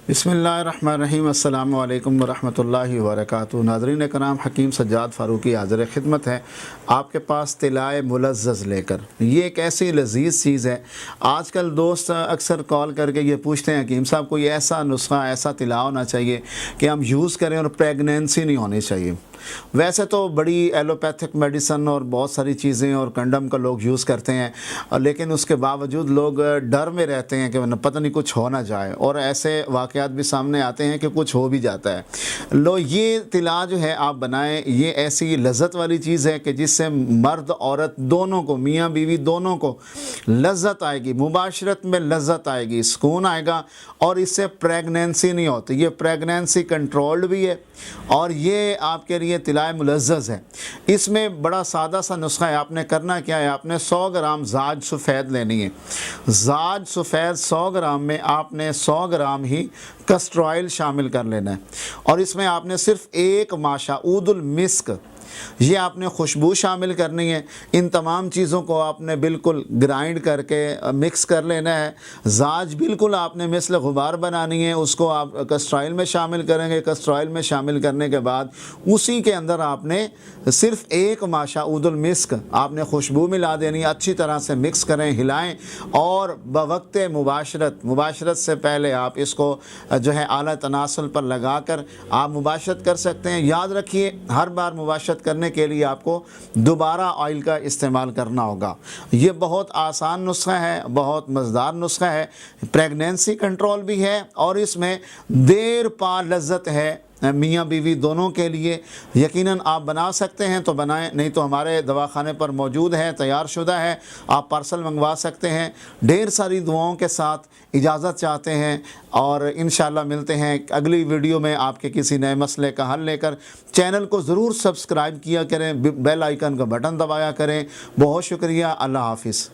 बिस्मिल्लाहिर्रहमानिर्रहीम। अस्सलाम वालेकुम वरहमतुल्लाहि वबरकातुहू। नाज़रीन करام, हकीम सज्जाद फ़ारूकी हाज़िर खिदमत है आपके पास तिलाए मुलज़्ज़ज़ लेकर। ये एक ऐसी लजीज़ चीज़ है। आजकल दोस्त अक्सर कॉल करके ये पूछते हैं हकीम साहब कोई ऐसा नुस्खा, ऐसा तिला होना चाहिए कि हम यूज़ करें और प्रेगनेंसी नहीं होनी चाहिए। वैसे तो बड़ी एलोपैथिक मेडिसन और बहुत सारी चीज़ें और कंडम का लोग यूज़ करते हैं, लेकिन उसके बावजूद लोग डर में रहते हैं कि पता नहीं कुछ हो ना जाए, और ऐसे वाक़यात भी सामने आते हैं कि कुछ हो भी जाता है। लो, ये तिला जो है आप बनाएं, ये ऐसी लज़्ज़त वाली चीज़ है कि जिससे मर्द औरत दोनों को, मियाँ बीवी दोनों को लज़्ज़त आएगी, मुबाशरत में लज़्ज़त आएगी, सुकून आएगा, और इससे प्रेगनेंसी नहीं होती। ये प्रेगनेंसी कंट्रोल्ड भी है और ये आपके लिए तिलाए मुलज़्ज़ज़ है। इसमें बड़ा सादा सा नुस्खा है। आपने करना क्या है, आपने 100 ग्राम जाज सफ़ेद लेनी है। जाज सफ़ेद 100 ग्राम में आपने 100 ग्राम ही कस्टर ऑयल शामिल कर लेना है, और इसमें आपने सिर्फ़ एक माशा ऊदुल मिस्क, ये आपने खुशबू शामिल करनी है। इन तमाम चीज़ों को आपने बिल्कुल ग्राइंड करके मिक्स कर लेना है। जाज बिल्कुल आपने मिसल गुबार बनानी है, उसको आप कस्टर ऑयल में शामिल करेंगे। कस्टर ऑयल में शामिल करने के बाद उसी के अंदर आपने सिर्फ़ एक माशा ऊदुल मिस्क आपने खुशबू मिला देनी है। अच्छी तरह से मिक्स करें, हिलाएं, और बवक्त मुबाशरत से पहले आप इसको जो है आला तनासुल पर लगा कर आप मुबाशरत कर सकते हैं। याद रखिए, हर बार मुबाशरत करने के लिए आपको दोबारा ऑयल का इस्तेमाल करना होगा। ये बहुत आसान नुस्खा है, बहुत मज़ेदार नुस्खा है, प्रेगनेंसी कंट्रोल भी है, और इसमें देर पा लज़्ज़त है मियाँ बीवी दोनों के लिए। यकीनन आप बना सकते हैं तो बनाएं, नहीं तो हमारे दवाखाने पर मौजूद है, तैयार शुदा है, आप पार्सल मंगवा सकते हैं। ढेर सारी दुआओं के साथ इजाज़त चाहते हैं, और इंशाअल्लाह मिलते हैं अगली वीडियो में आपके किसी नए मसले का हल लेकर। चैनल को ज़रूर सब्सक्राइब किया करें, बेल आइकन का बटन दबाया करें। बहुत शुक्रिया। अल्लाह हाफ़िज़।